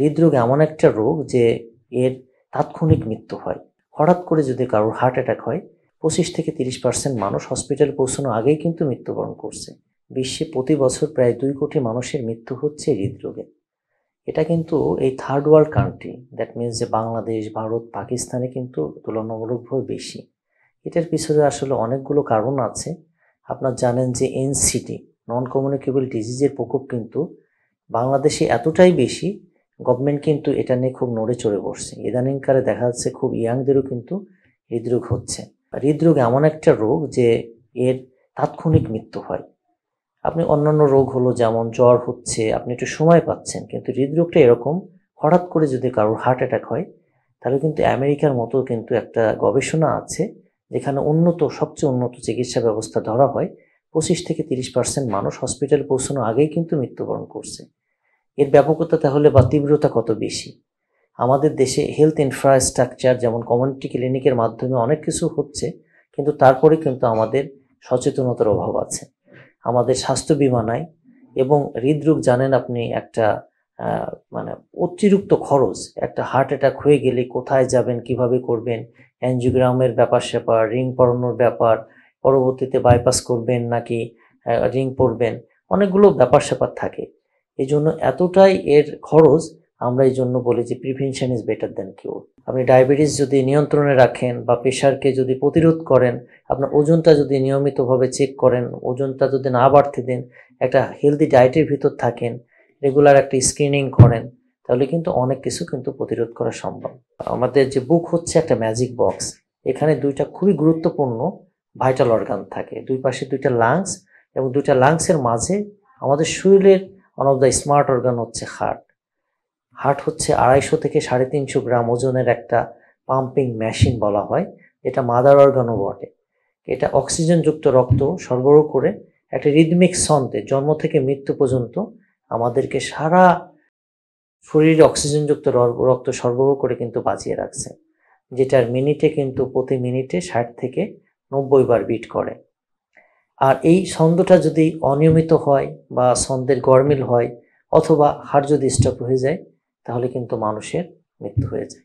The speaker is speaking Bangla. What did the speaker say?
হৃদরোগ এমন একটা রোগ যে এর তাৎক্ষণিক মৃত্যু হয়। হঠাৎ করে যদি কারোর হার্ট অ্যাটাক হয়, 25-30% মানুষ হসপিটালে পৌঁছানোর আগেই কিন্তু মৃত্যুবরণ করছে। বিশ্বে প্রতি বছর প্রায় 2 কোটি মানুষের মৃত্যু হচ্ছে হৃদরোগে। এটা কিন্তু এই third world country, that means যে বাংলাদেশ, ভারত, পাকিস্তানে কিন্তু তুলনামূলকভাবে বেশি। এটার পিছনে আসলে অনেকগুলো কারণ আছে। আপনারা জানেন যে এনসিডি, নন কমিউনিকেবল ডিজিজের প্রকোপ কিন্তু বাংলাদেশে এতটাই বেশি, গভর্নমেন্ট কিন্তু এটা নিয়ে খুব নড়ে চড়ে বসছে। ইদানিংকালে দেখা যাচ্ছে খুব ইয়াংদেরও কিন্তু হৃদরোগ হচ্ছে। হৃদরোগ এমন একটা রোগ যে এর তাৎক্ষণিক মৃত্যু হয়। আপনি অন্যান্য রোগ হলো যেমন জ্বর হচ্ছে, আপনি একটু সময় পাচ্ছেন, কিন্তু হৃদরোগটা এরকম, হঠাৎ করে যদি কারোর হার্ট অ্যাটাক হয়, তাহলে কিন্তু আমেরিকার মতো কিন্তু একটা গবেষণা আছে যেখানে সবচেয়ে উন্নত চিকিৎসা ব্যবস্থা ধরা হয়, 25-30% মানুষ হসপিটালে পৌঁছানোর আগেই কিন্তু মৃত্যুবরণ করছে। এর ব্যাপকতা তাহলে বা তীব্রতা কত বেশি। আমাদের দেশে হেলথ ইনফ্রাস্ট্রাকচার যেমন কমিউনিটি ক্লিনিকের মাধ্যমে অনেক কিছু হচ্ছে, কিন্তু তারপরে কিন্তু আমাদের সচেতনতার অভাব আছে। আমাদের স্বাস্থ্য বীমা নাই, এবং হৃদরোগ জানেন আপনি একটা মানে অতিরিক্ত খরচ। একটা হার্ট অ্যাটাক হয়ে গেলে কোথায় যাবেন, কিভাবে করবেন, অ্যাঞ্জিওগ্রামের ব্যাপার স্যাপার, রিং পরানোর ব্যাপার, পরবর্তীতে বাইপাস করবেন নাকি রিং পরবেন, অনেকগুলো ব্যাপার স্যাপার থাকে। এই জন্য এতটাই এর খরচ, আমরা এই জন্য বলি যে প্রিভেনশন ইজ বেটার দ্যান কিউর। আপনি ডায়াবেটিস যদি নিয়ন্ত্রণে রাখেন বা প্রেশারকে যদি প্রতিরোধ করেন, আপনার ওজনটা যদি নিয়মিতভাবে চেক করেন, ওজনটা যদি না বাড়তে দেন, একটা হেলদি ডায়েটের ভিতর থাকেন, রেগুলার একটা স্ক্রিনিং করেন, তাহলে কিন্তু অনেক কিছু কিন্তু প্রতিরোধ করা সম্ভব। আমাদের যে বুক হচ্ছে একটা ম্যাজিক বক্স। এখানে দুইটা খুবই গুরুত্বপূর্ণ ভাইটাল অর্গান থাকে, দুই পাশে দুইটা লাংস, এবং দুইটা লাংসের মাঝে আমাদের শরীরের one of the smart organ হচ্ছে হার্ট। হার্ট হচ্ছে 250 থেকে 350 গ্রাম ওজনের একটা পাম্পিং মেশিন বলা হয়, এটা মাদার অর্গানও বটে। এটা অক্সিজেনযুক্ত রক্ত সরবরাহ করে একটা রিদমিক ছন্দে জন্ম থেকে মৃত্যু পর্যন্ত আমাদেরকে সারা শরীরে অক্সিজেনযুক্ত রক্ত সরবরাহ করে কিন্তু বাঁচিয়ে রাখছে, যেটার মিনিটে কিন্তু প্রতি মিনিটে 60 থেকে 90 বার বিট করে। আর এই ছন্দটা যদি অনিয়মিত হয় বা ছন্দের গরমিল হয়, অথবা হার্ট যদি স্টপ হয়ে যায়, তাহলে কিন্তু মানুষের মৃত্যু হয়ে যায়।